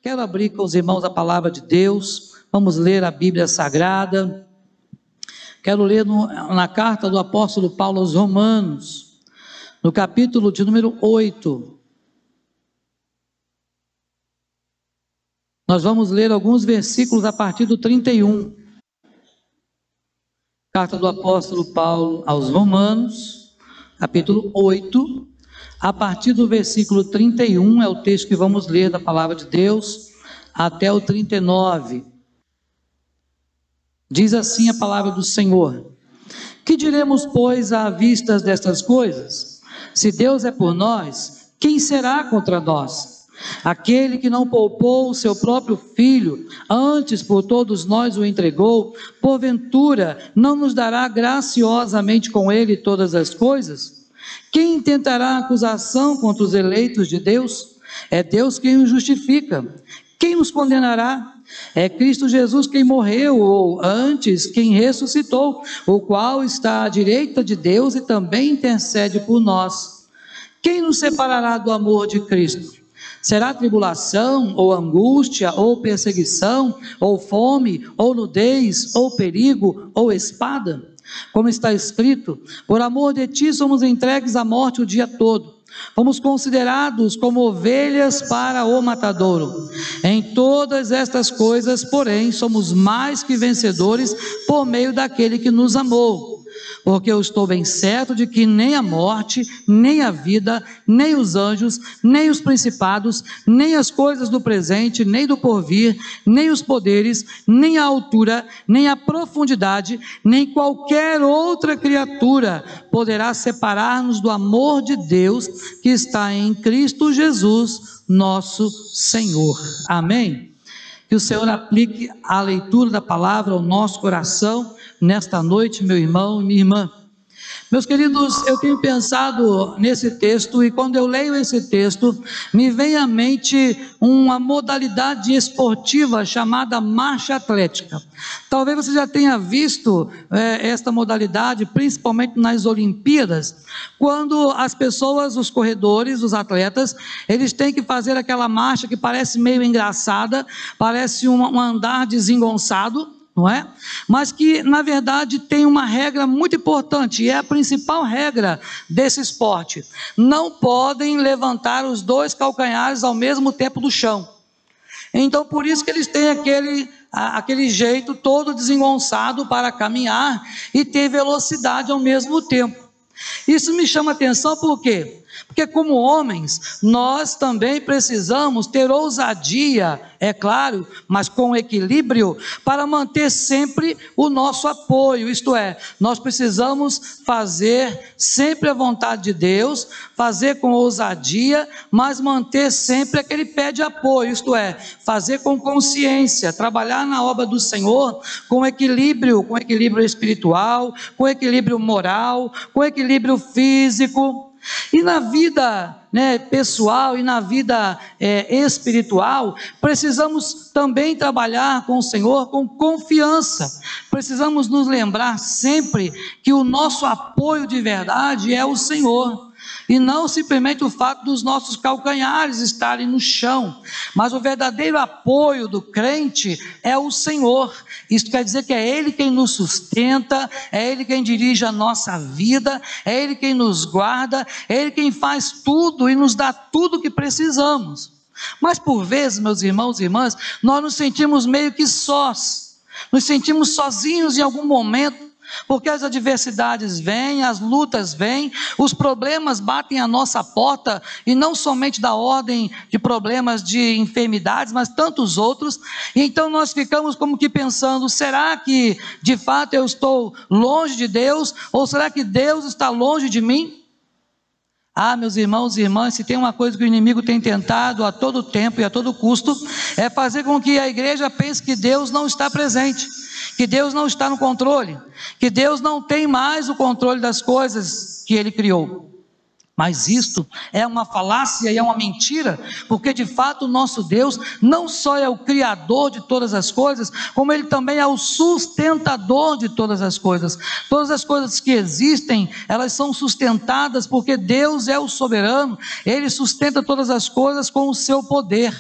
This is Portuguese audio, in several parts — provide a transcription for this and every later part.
Quero abrir com os irmãos a palavra de Deus. Vamos ler a Bíblia Sagrada. Quero ler na carta do apóstolo Paulo aos Romanos, no capítulo de número 8. Nós vamos ler alguns versículos a partir do 31. Carta do apóstolo Paulo aos Romanos, capítulo 8, a partir do versículo 31, é o texto que vamos ler da palavra de Deus, até o 39. Diz assim a palavra do Senhor: que diremos, pois, à vista destas coisas? Se Deus é por nós, quem será contra nós? Aquele que não poupou o seu próprio filho, antes por todos nós o entregou, porventura não nos dará graciosamente com ele todas as coisas? Quem intentará acusação contra os eleitos de Deus? É Deus quem os justifica. Quem nos condenará? É Cristo Jesus quem morreu, ou antes, quem ressuscitou, o qual está à direita de Deus e também intercede por nós. Quem nos separará do amor de Cristo? Será tribulação, ou angústia, ou perseguição, ou fome, ou nudez, ou perigo, ou espada? Como está escrito: por amor de ti somos entregues à morte o dia todo. Fomos considerados como ovelhas para o matadouro. Em todas estas coisas, porém, somos mais que vencedores por meio daquele que nos amou. Porque eu estou bem certo de que nem a morte, nem a vida, nem os anjos, nem os principados, nem as coisas do presente, nem do porvir, nem os poderes, nem a altura, nem a profundidade, nem qualquer outra criatura poderá separar-nos do amor de Deus que está em Cristo Jesus, nosso Senhor. Amém? Que o Senhor aplique a leitura da palavra ao nosso coração nesta noite, meu irmão e minha irmã. Meus queridos, eu tenho pensado nesse texto, e quando eu leio esse texto, me vem à mente uma modalidade esportiva chamada marcha atlética. Talvez você já tenha visto esta modalidade, principalmente nas Olimpíadas, quando as pessoas, os corredores, os atletas, eles têm que fazer aquela marcha que parece meio engraçada, parece um andar desengonçado, não é? Mas que na verdade tem uma regra muito importante, e é a principal regra desse esporte: não podem levantar os dois calcanhares ao mesmo tempo do chão. Então por isso que eles têm aquele jeito todo desengonçado para caminhar e ter velocidade ao mesmo tempo. Isso me chama atenção por quê? Porque como homens, nós também precisamos ter ousadia, é claro, mas com equilíbrio, para manter sempre o nosso apoio. Isto é, nós precisamos fazer sempre a vontade de Deus, fazer com ousadia, mas manter sempre aquele pé de apoio, isto é, fazer com consciência, trabalhar na obra do Senhor com equilíbrio espiritual, com equilíbrio moral, com equilíbrio físico. E na vida pessoal e na vida espiritual, precisamos também trabalhar com o Senhor com confiança. Precisamos nos lembrar sempre que o nosso apoio de verdade é o Senhor, e não simplesmente o fato dos nossos calcanhares estarem no chão, mas o verdadeiro apoio do crente é o Senhor. Isso quer dizer que é Ele quem nos sustenta, é Ele quem dirige a nossa vida, é Ele quem nos guarda, é Ele quem faz tudo e nos dá tudo o que precisamos. Mas por vezes, meus irmãos e irmãs, nós nos sentimos meio que sós, nos sentimos sozinhos em algum momento, porque as adversidades vêm, as lutas vêm, os problemas batem à nossa porta, e não somente da ordem de problemas de enfermidades, mas tantos outros. E então nós ficamos como que pensando: será que de fato eu estou longe de Deus, ou será que Deus está longe de mim? Meus irmãos e irmãs, se tem uma coisa que o inimigo tem tentado a todo tempo e a todo custo, é fazer com que a igreja pense que Deus não está presente, que Deus não está no controle, que Deus não tem mais o controle das coisas que Ele criou. Mas isto é uma falácia e é uma mentira, porque de fato o nosso Deus não só é o Criador de todas as coisas, como Ele também é o sustentador de todas as coisas. Todas as coisas que existem, elas são sustentadas porque Deus é o soberano, Ele sustenta todas as coisas com o seu poder.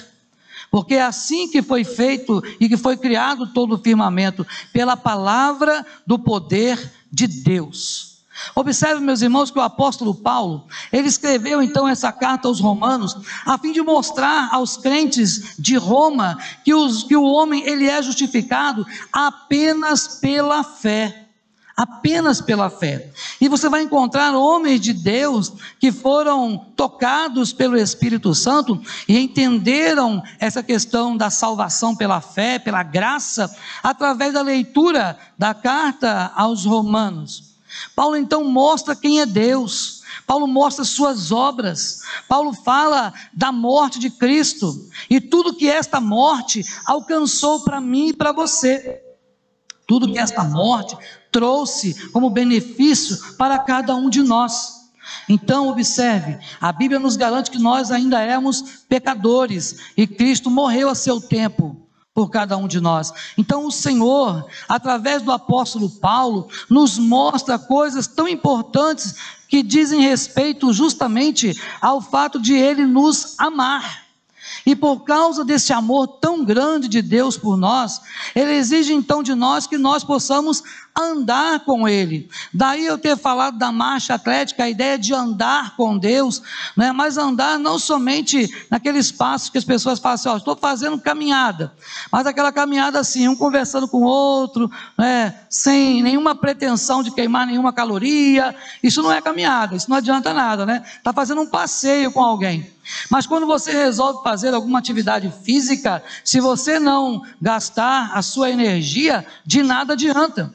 porque é assim que foi feito e que foi criado todo o firmamento, pela palavra do poder de Deus. Observe, meus irmãos, que o apóstolo Paulo, ele escreveu então essa carta aos romanos, a fim de mostrar aos crentes de Roma, que o homem ele é justificado apenas pela fé. Apenas pela fé. E você vai encontrar homens de Deus que foram tocados pelo Espírito Santo e entenderam essa questão da salvação pela fé, pela graça, através da leitura da carta aos romanos. Paulo então mostra quem é Deus, Paulo mostra suas obras, Paulo fala da morte de Cristo e tudo que esta morte alcançou para mim e para você. Tudo que esta morte trouxe como benefício para cada um de nós. Então observe, a Bíblia nos garante que nós ainda éramos pecadores e Cristo morreu a seu tempo por cada um de nós. Então o Senhor, através do apóstolo Paulo, nos mostra coisas tão importantes que dizem respeito justamente ao fato de Ele nos amar. E por causa desse amor tão grande de Deus por nós, Ele exige então de nós que nós possamos andar com Ele. Daí eu ter falado da marcha atlética, a ideia de andar com Deus, né? Mas andar não somente naqueles passos que as pessoas falam assim, estou fazendo caminhada, mas aquela caminhada assim, um conversando com o outro, né? Sem nenhuma pretensão de queimar nenhuma caloria. Isso não é caminhada, isso não adianta nada, né? Está fazendo um passeio com alguém. Mas quando você resolve fazer alguma atividade física, se você não gastar a sua energia, de nada adianta.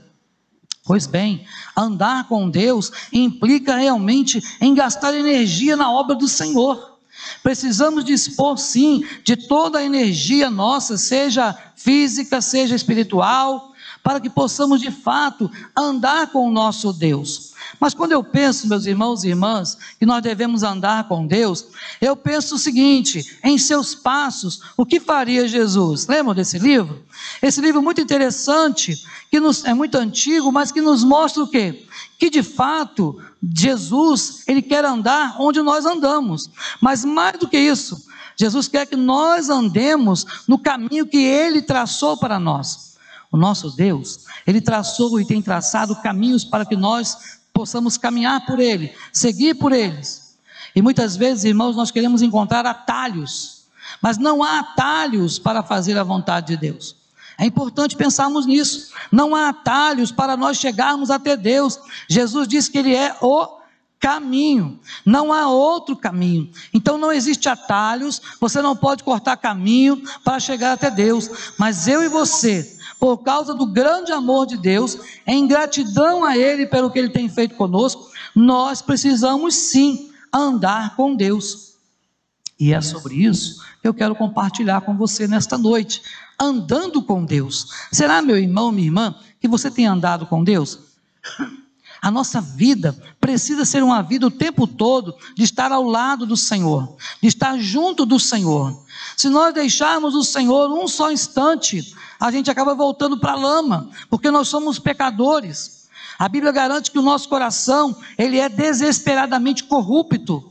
Pois bem, andar com Deus implica realmente em gastar energia na obra do Senhor. Precisamos dispor sim de toda a energia nossa, seja física, seja espiritual, para que possamos de fato andar com o nosso Deus. Mas quando eu penso, meus irmãos e irmãs, que nós devemos andar com Deus, eu penso o seguinte, em seus passos, o que faria Jesus? Lembram desse livro? Esse livro muito interessante, que é muito antigo, mas que nos mostra o quê? Que de fato, Jesus, Ele quer andar onde nós andamos, mas mais do que isso, Jesus quer que nós andemos no caminho que Ele traçou para nós. O nosso Deus, Ele traçou e tem traçado caminhos para que nós possamos caminhar por Ele, seguir por eles. E muitas vezes, irmãos, nós queremos encontrar atalhos, mas não há atalhos para fazer a vontade de Deus. É importante pensarmos nisso. Não há atalhos para nós chegarmos até Deus. Jesus disse que Ele é o caminho, não há outro caminho. Então não existe atalhos, você não pode cortar caminho para chegar até Deus. Mas eu e você, por causa do grande amor de Deus, em gratidão a Ele pelo que Ele tem feito conosco, nós precisamos sim andar com Deus. E é sobre isso que eu quero compartilhar com você nesta noite, andando com Deus. Será, meu irmão, minha irmã, que você tem andado com Deus? A nossa vida precisa ser uma vida o tempo todo de estar ao lado do Senhor, de estar junto do Senhor. Se nós deixarmos o Senhor um só instante, a gente acaba voltando para a lama, porque nós somos pecadores. A Bíblia garante que o nosso coração, ele é desesperadamente corrupto.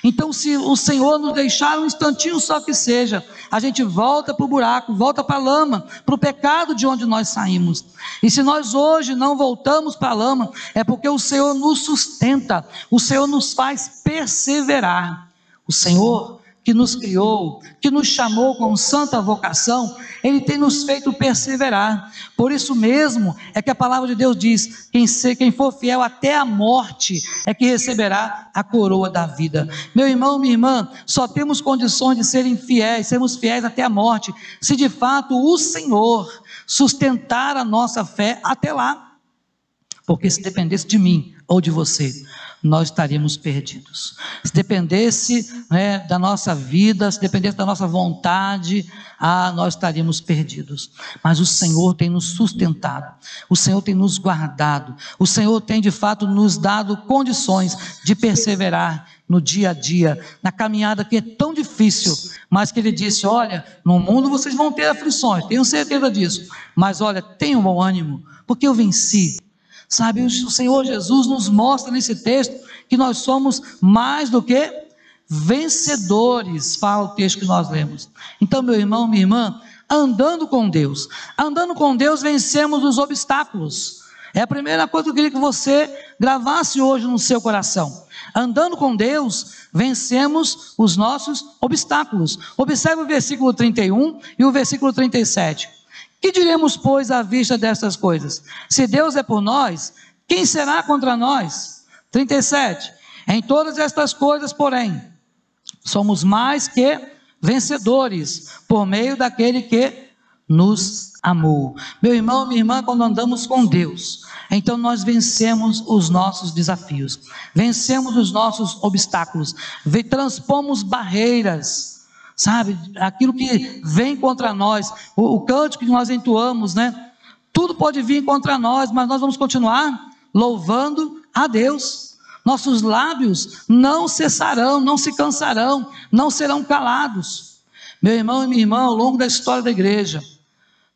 Então, se o Senhor nos deixar um instantinho só que seja, a gente volta para o buraco, volta para a lama, para o pecado de onde nós saímos. E se nós hoje não voltamos para a lama, é porque o Senhor nos sustenta, o Senhor nos faz perseverar. O Senhor que nos criou, que nos chamou com santa vocação, Ele tem nos feito perseverar. Por isso mesmo é que a palavra de Deus diz, quem for fiel até a morte, é que receberá a coroa da vida. Meu irmão, minha irmã, só temos condições de sermos fiéis até a morte, se de fato o Senhor sustentar a nossa fé até lá. Porque se dependesse de mim ou de você, nós estaríamos perdidos. Se dependesse, da nossa vida, se dependesse da nossa vontade, nós estaríamos perdidos. Mas o Senhor tem nos sustentado, o Senhor tem nos guardado, o Senhor tem de fato nos dado condições de perseverar no dia a dia, na caminhada que é tão difícil, mas que Ele disse, olha, no mundo vocês vão ter aflições, tenho certeza disso, mas olha, tenham bom ânimo, porque eu venci. Sabe, o Senhor Jesus nos mostra nesse texto que nós somos mais do que vencedores, fala o texto que nós lemos. Então, meu irmão, minha irmã, andando com Deus, vencemos os obstáculos. É a primeira coisa que eu queria que você gravasse hoje no seu coração. Andando com Deus, vencemos os nossos obstáculos. Observe o versículo 31 e o versículo 37. Que diremos, pois, à vista destas coisas? Se Deus é por nós, quem será contra nós? 37. Em todas estas coisas, porém, somos mais que vencedores, por meio daquele que nos amou. Meu irmão, minha irmã, quando andamos com Deus, então nós vencemos os nossos desafios, vencemos os nossos obstáculos, transpomos barreiras, sabe, aquilo que vem contra nós, o cântico que nós entoamos, né? Tudo pode vir contra nós, mas nós vamos continuar louvando a Deus. Nossos lábios não cessarão, não se cansarão, não serão calados. Meu irmão e minha irmã, ao longo da história da igreja,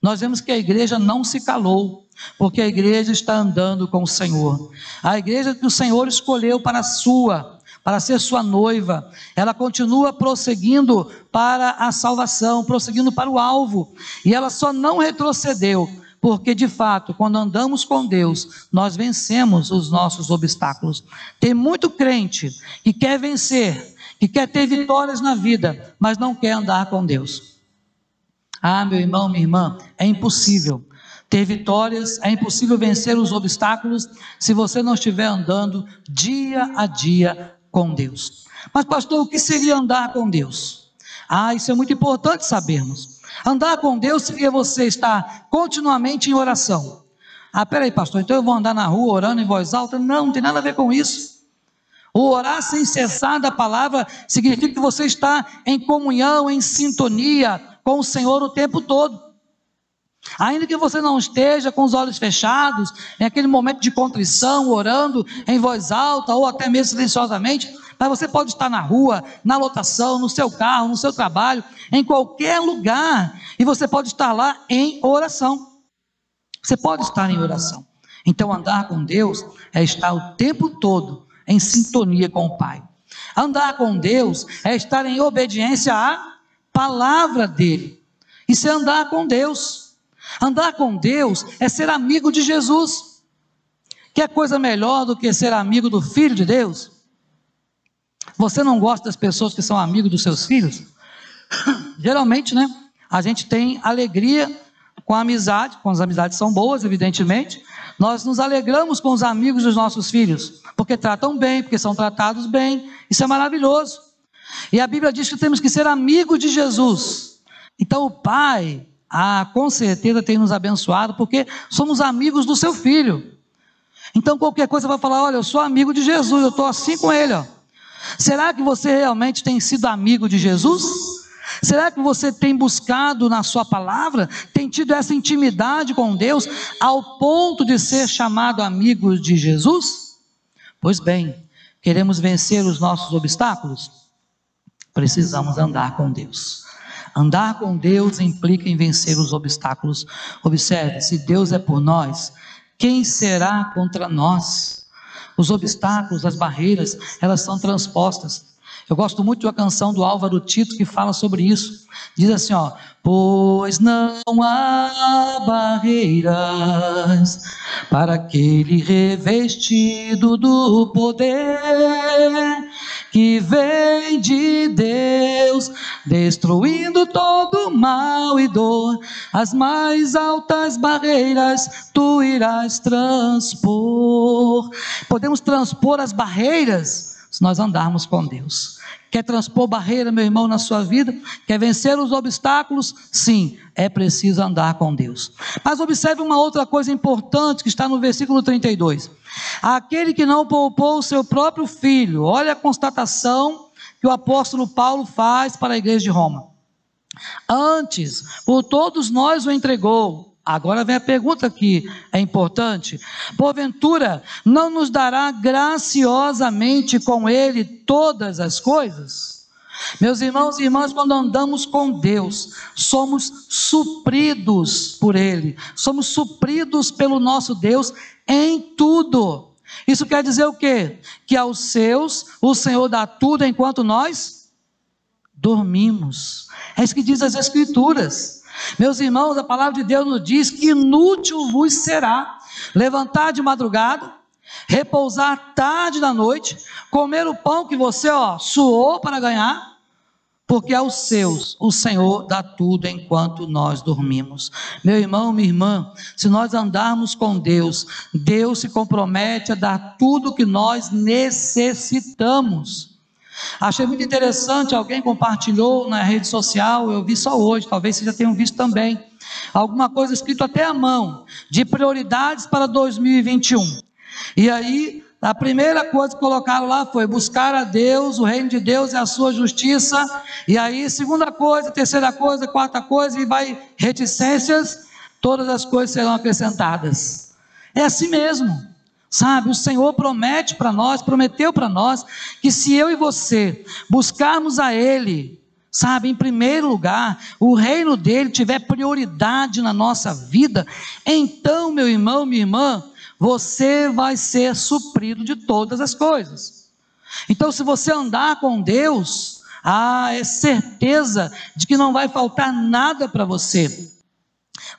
nós vemos que a igreja não se calou, porque a igreja está andando com o Senhor. A igreja que o Senhor escolheu para ser sua noiva, ela continua prosseguindo para a salvação, prosseguindo para o alvo, e ela só não retrocedeu, porque de fato, quando andamos com Deus, nós vencemos os nossos obstáculos. Tem muito crente que quer vencer, que quer ter vitórias na vida, mas não quer andar com Deus. Ah, meu irmão, minha irmã, é impossível ter vitórias, é impossível vencer os obstáculos se você não estiver andando dia a dia com Deus. Mas pastor, o que seria andar com Deus? Ah, isso é muito importante sabermos. Andar com Deus seria você estar continuamente em oração. Ah, peraí pastor, então eu vou andar na rua orando em voz alta? Não, não tem nada a ver com isso. O orar sem cessar da palavra significa que você está em comunhão, em sintonia com o Senhor o tempo todo. Ainda que você não esteja com os olhos fechados, em aquele momento de contrição, orando em voz alta ou até mesmo silenciosamente, mas você pode estar na rua, na lotação, no seu carro, no seu trabalho, em qualquer lugar, e você pode estar lá em oração. Você pode estar em oração. Então andar com Deus é estar o tempo todo em sintonia com o Pai. Andar com Deus é estar em obediência à palavra dele. Isso é andar com Deus. Andar com Deus é ser amigo de Jesus. Quer coisa melhor do que ser amigo do Filho de Deus? Você não gosta das pessoas que são amigos dos seus filhos? Geralmente, né? A gente tem alegria com a amizade, quando as amizades são boas, evidentemente. Nós nos alegramos com os amigos dos nossos filhos, porque tratam bem, porque são tratados bem. Isso é maravilhoso. E a Bíblia diz que temos que ser amigos de Jesus. Então o Pai, com certeza tem nos abençoado, porque somos amigos do seu Filho. Então qualquer coisa vai falar, olha, eu sou amigo de Jesus, eu estou assim com ele, ó. Será que você realmente tem sido amigo de Jesus? Será que você tem buscado na sua palavra, tem tido essa intimidade com Deus, ao ponto de ser chamado amigo de Jesus? Pois bem, queremos vencer os nossos obstáculos? Precisamos andar com Deus. Andar com Deus implica em vencer os obstáculos. Observe, se Deus é por nós, quem será contra nós? Os obstáculos, as barreiras, elas são transpostas. Eu gosto muito de uma canção do Álvaro Tito que fala sobre isso. Diz assim, ó: pois não há barreiras para aquele revestido do poder que vem de Deus, destruindo todo mal e dor. As mais altas barreiras tu irás transpor. Podemos transpor as barreiras se nós andarmos com Deus. Quer transpor barreira, meu irmão, na sua vida? Quer vencer os obstáculos? Sim, é preciso andar com Deus. Mas observe uma outra coisa importante que está no versículo 32. Aquele que não poupou o seu próprio filho. Olha a constatação que o apóstolo Paulo faz para a igreja de Roma. Antes, por todos nós o entregou. Agora vem a pergunta que é importante. Porventura, não nos dará graciosamente com ele todas as coisas? Meus irmãos e irmãs, quando andamos com Deus, somos supridos por ele. Somos supridos pelo nosso Deus em tudo. Isso quer dizer o quê? Que aos seus o Senhor dá tudo enquanto nós dormimos. É isso que diz as Escrituras. Meus irmãos, a palavra de Deus nos diz que inútil vos será levantar de madrugada, repousar tarde da noite, comer o pão que você suou para ganhar, porque aos seus o Senhor dá tudo enquanto nós dormimos. Meu irmão, minha irmã, se nós andarmos com Deus, Deus se compromete a dar tudo o que nós necessitamos. Achei muito interessante, alguém compartilhou na rede social, eu vi só hoje, talvez vocês já tenham visto também, alguma coisa escrito até à mão, de prioridades para 2021. E aí, a primeira coisa que colocaram lá foi buscar a Deus, o reino de Deus e a sua justiça. E aí, segunda coisa, terceira coisa, quarta coisa, e vai reticências, todas as coisas serão acrescentadas. É assim mesmo, sabe? O Senhor promete para nós, prometeu para nós, que se eu e você buscarmos a Ele, sabe, em primeiro lugar, o reino dele tiver prioridade na nossa vida, então, meu irmão, minha irmã, você vai ser suprido de todas as coisas. Então, se você andar com Deus, é certeza de que não vai faltar nada para você.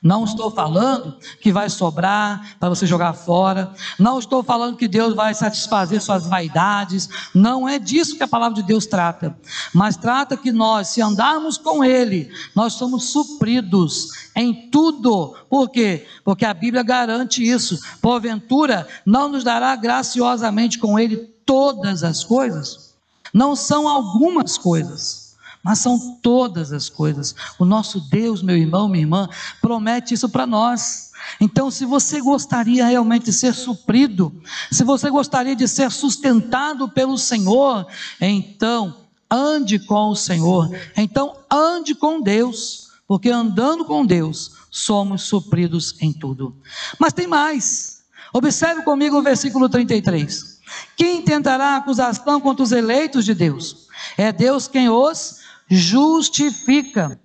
Não estou falando que vai sobrar para você jogar fora, não estou falando que Deus vai satisfazer suas vaidades, não é disso que a palavra de Deus trata, mas trata que nós, se andarmos com Ele, nós somos supridos em tudo. Por quê? Porque a Bíblia garante isso. Porventura não nos dará graciosamente com Ele todas as coisas? Não são algumas coisas, mas são todas as coisas. O nosso Deus, meu irmão, minha irmã, promete isso para nós. Então, se você gostaria realmente de ser suprido, se você gostaria de ser sustentado pelo Senhor, então ande com o Senhor, então ande com Deus, porque andando com Deus, somos supridos em tudo. Mas tem mais. Observe comigo o versículo 33. Quem tentará acusação contra os eleitos de Deus? É Deus quem os justifica.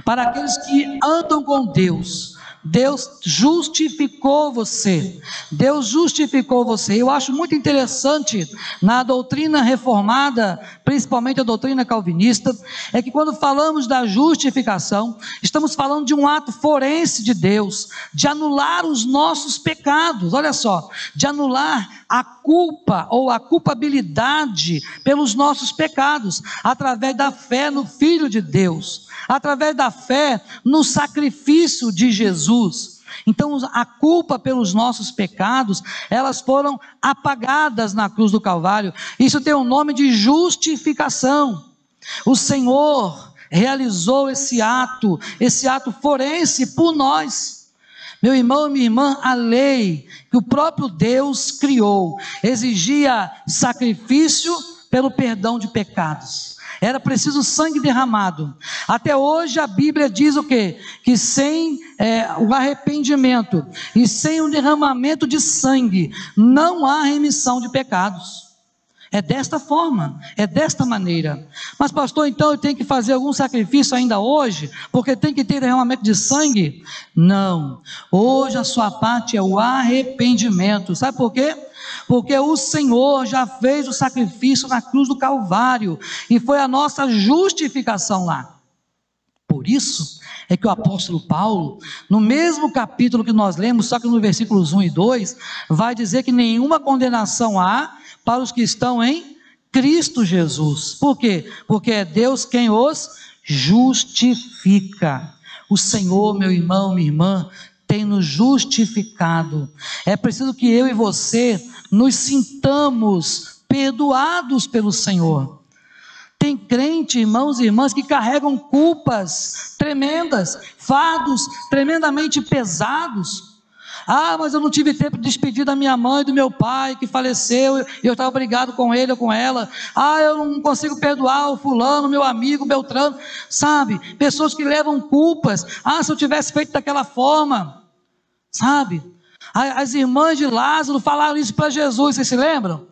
Para aqueles que andam com Deus, Deus justificou você. Deus justificou você. Eu acho muito interessante na doutrina reformada, principalmente a doutrina calvinista, é que quando falamos da justificação, estamos falando de um ato forense de Deus, de anular os nossos pecados. Olha só, de anular a culpa ou a culpabilidade pelos nossos pecados, através da fé no Filho de Deus, através da fé no sacrifício de Jesus. Então a culpa pelos nossos pecados, elas foram apagadas na cruz do Calvário. Isso tem o nome de justificação. O Senhor realizou esse ato forense por nós. Meu irmão e minha irmã, a lei que o próprio Deus criou exigia sacrifício pelo perdão de pecados. Era preciso sangue derramado. Até hoje a Bíblia diz o quê? Que sem o arrependimento e sem o derramamento de sangue não há remissão de pecados. É desta forma, é desta maneira. Mas pastor, então eu tenho que fazer algum sacrifício ainda hoje, porque tem que ter derramamento de sangue? Não, hoje a sua parte é o arrependimento. Sabe por quê? Porque o Senhor já fez o sacrifício na cruz do Calvário, e foi a nossa justificação lá. Por isso é que o apóstolo Paulo, no mesmo capítulo que nós lemos, só que no versículos 1 e 2, vai dizer que nenhuma condenação há para os que estão em Cristo Jesus. Por quê? Porque é Deus quem os justifica. O Senhor, meu irmão, minha irmã, tem nos justificado. É preciso que eu e você nos sintamos perdoados pelo Senhor. Tem crente, irmãos e irmãs, que carregam culpas tremendas, fardos tremendamente pesados. Mas eu não tive tempo de despedir da minha mãe e do meu pai que faleceu, e eu estava brigado com ele ou com ela. Eu não consigo perdoar o fulano, meu amigo Beltrano. Sabe, pessoas que levam culpas. Se eu tivesse feito daquela forma, sabe? As irmãs de Lázaro falaram isso para Jesus, vocês se lembram?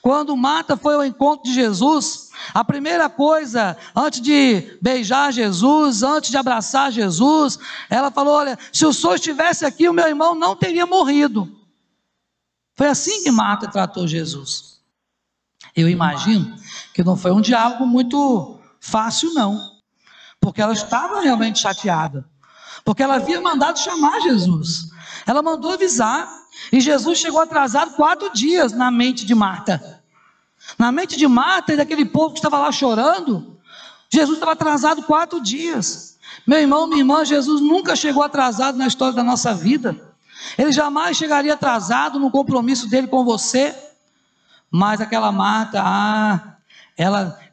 Quando Marta foi ao encontro de Jesus, a primeira coisa, antes de beijar Jesus, antes de abraçar Jesus, ela falou: olha, se o Senhor estivesse aqui, o meu irmão não teria morrido. Foi assim que Marta tratou Jesus. Eu imagino que não foi um diálogo muito fácil, não, porque ela estava realmente chateada, porque ela havia mandado chamar Jesus, ela mandou avisar, e Jesus chegou atrasado 4 dias na mente de Marta. Na mente de Marta e daquele povo que estava lá chorando, Jesus estava atrasado 4 dias. Meu irmão, minha irmã, Jesus nunca chegou atrasado na história da nossa vida. Ele jamais chegaria atrasado no compromisso dele com você. Mas aquela Marta,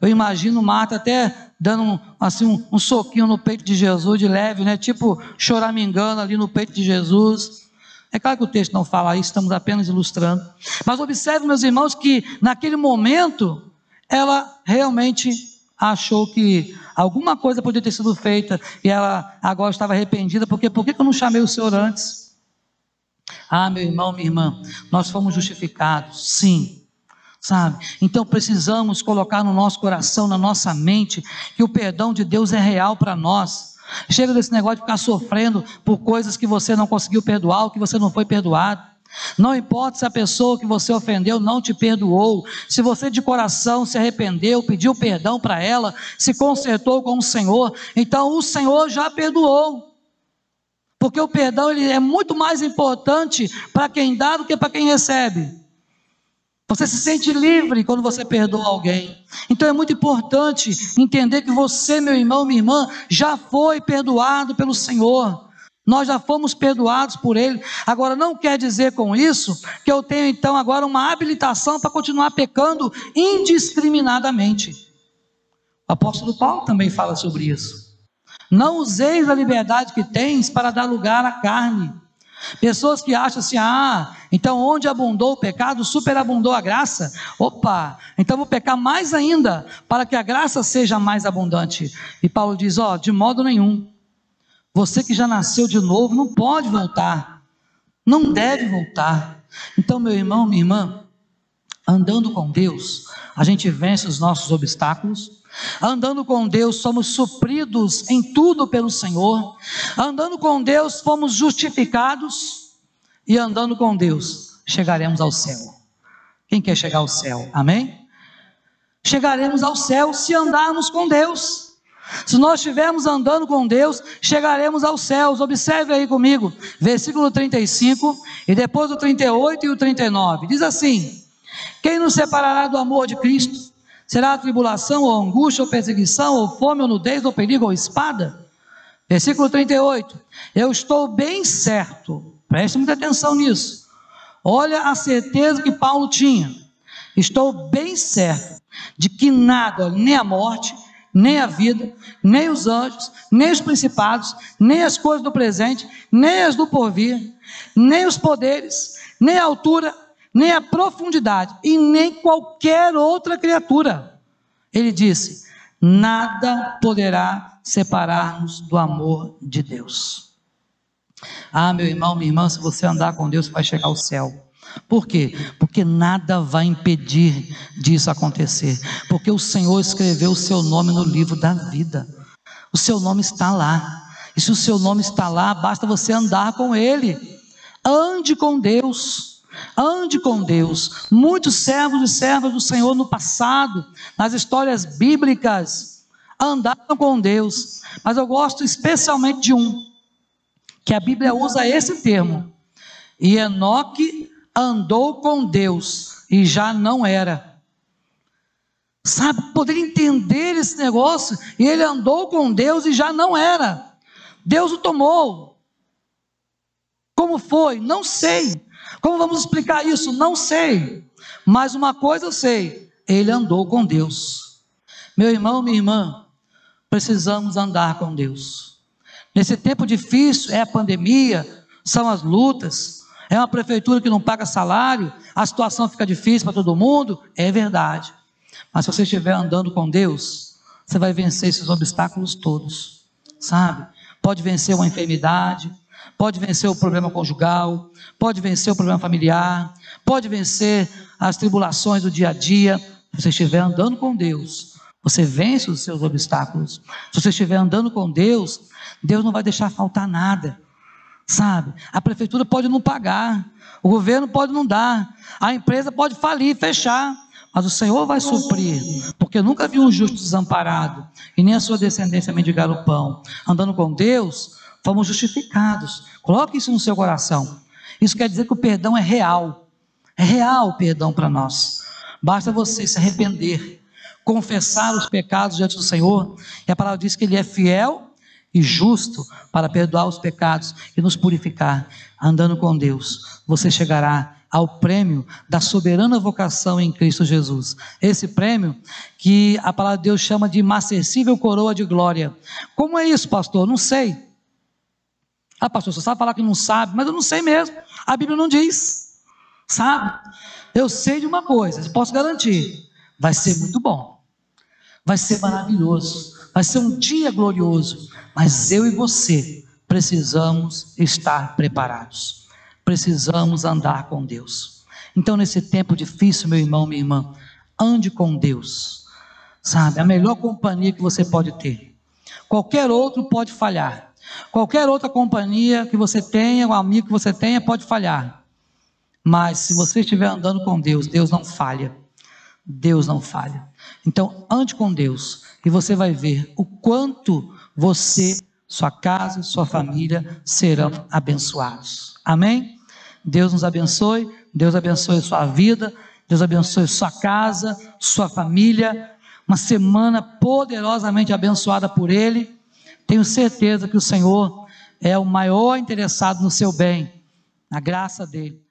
eu imagino Marta até dando um soquinho no peito de Jesus, de leve, né? Tipo choramingando ali no peito de Jesus. É claro que o texto não fala isso, estamos apenas ilustrando. Mas observe, meus irmãos, que naquele momento, ela realmente achou que alguma coisa podia ter sido feita, e ela agora estava arrependida, porque por que eu não chamei o Senhor antes? Meu irmão, minha irmã, nós fomos justificados, sim, sabe? Então precisamos colocar no nosso coração, na nossa mente, que o perdão de Deus é real para nós. Chega desse negócio de ficar sofrendo por coisas que você não conseguiu perdoar, ou que você não foi perdoado. Não importa se a pessoa que você ofendeu não te perdoou, se você de coração se arrependeu, pediu perdão para ela, se consertou com o Senhor, então o Senhor já perdoou, porque o perdão ele é muito mais importante para quem dá do que para quem recebe. Você se sente livre quando você perdoa alguém. Então é muito importante entender que você, meu irmão, minha irmã, já foi perdoado pelo Senhor. Nós já fomos perdoados por Ele. Agora não quer dizer com isso que eu tenho então agora uma habilitação para continuar pecando indiscriminadamente. O apóstolo Paulo também fala sobre isso. Não useis a liberdade que tens para dar lugar à carne. Pessoas que acham assim, então onde abundou o pecado, superabundou a graça. Opa, então vou pecar mais ainda, para que a graça seja mais abundante. E Paulo diz, de modo nenhum. Você que já nasceu de novo, não pode voltar, não deve voltar. Então meu irmão, minha irmã, andando com Deus, a gente vence os nossos obstáculos. Andando com Deus somos supridos em tudo pelo Senhor. Andando com Deus fomos justificados. E andando com Deus chegaremos ao céu. Quem quer chegar ao céu? Amém? Chegaremos ao céu se andarmos com Deus. Se nós estivermos andando com Deus, chegaremos aos céus. Observe aí comigo, versículo 35 e depois o 38 e o 39. Diz assim: quem nos separará do amor de Cristo? Será a tribulação, ou angústia, ou perseguição, ou fome, ou nudez, ou perigo, ou espada? Versículo 38. Eu estou bem certo, preste muita atenção nisso. Olha a certeza que Paulo tinha. Estou bem certo de que nada, nem a morte, nem a vida, nem os anjos, nem os principados, nem as coisas do presente, nem as do porvir, nem os poderes, nem a altura, nem a profundidade, e nem qualquer outra criatura. Ele disse, nada poderá separar-nos do amor de Deus. Meu irmão, minha irmã, se você andar com Deus, você vai chegar ao céu. Por quê? Porque nada vai impedir disso acontecer, porque o Senhor escreveu o seu nome no livro da vida. O seu nome está lá, e se o seu nome está lá, basta você andar com Ele. Ande com Deus. Ande com Deus. Muitos servos e servas do Senhor no passado, nas histórias bíblicas, andaram com Deus, mas eu gosto especialmente de um, que a Bíblia usa esse termo: e Enoque andou com Deus e já não era. Sabe, poder entender esse negócio, e ele andou com Deus e já não era. Deus o tomou. Como foi? Não sei. Como vamos explicar isso? Não sei, mas uma coisa eu sei, ele andou com Deus. Meu irmão, minha irmã, precisamos andar com Deus. Nesse tempo difícil, é a pandemia, são as lutas, é uma prefeitura que não paga salário, a situação fica difícil para todo mundo, é verdade. Mas se você estiver andando com Deus, você vai vencer esses obstáculos todos, sabe? Pode vencer uma enfermidade, pode vencer o problema conjugal, pode vencer o problema familiar, pode vencer as tribulações do dia a dia. Se você estiver andando com Deus, você vence os seus obstáculos. Se você estiver andando com Deus, Deus não vai deixar faltar nada. sabe? A prefeitura pode não pagar, o governo pode não dar, a empresa pode falir, fechar, mas o Senhor vai suprir, porque eu nunca vi um justo desamparado, e nem a sua descendência mendigar o pão. Andando com Deus, fomos justificados. Coloque isso no seu coração. Isso quer dizer que o perdão é real o perdão para nós. Basta você se arrepender, confessar os pecados diante do Senhor, e a palavra diz que Ele é fiel e justo para perdoar os pecados e nos purificar. Andando com Deus, você chegará ao prêmio da soberana vocação em Cristo Jesus. Esse prêmio que a palavra de Deus chama de inacessível coroa de glória. Como é isso, pastor? Não sei. Ah, pastor, você sabe falar que não sabe, mas eu não sei mesmo. A Bíblia não diz, sabe? Eu sei de uma coisa, posso garantir, vai ser muito bom, vai ser maravilhoso, vai ser um dia glorioso, mas eu e você precisamos estar preparados, precisamos andar com Deus. Então, nesse tempo difícil, meu irmão, minha irmã, ande com Deus, sabe? A melhor companhia que você pode ter. Qualquer outro pode falhar, qualquer outra companhia que você tenha, um amigo que você tenha, pode falhar. Mas se você estiver andando com Deus, Deus não falha. Deus não falha. Então, ande com Deus e você vai ver o quanto você, sua casa, sua família serão abençoados. Amém? Deus nos abençoe, Deus abençoe sua vida, Deus abençoe sua casa, sua família. Uma semana poderosamente abençoada por Ele. Tenho certeza que o Senhor é o maior interessado no seu bem, na graça dEle.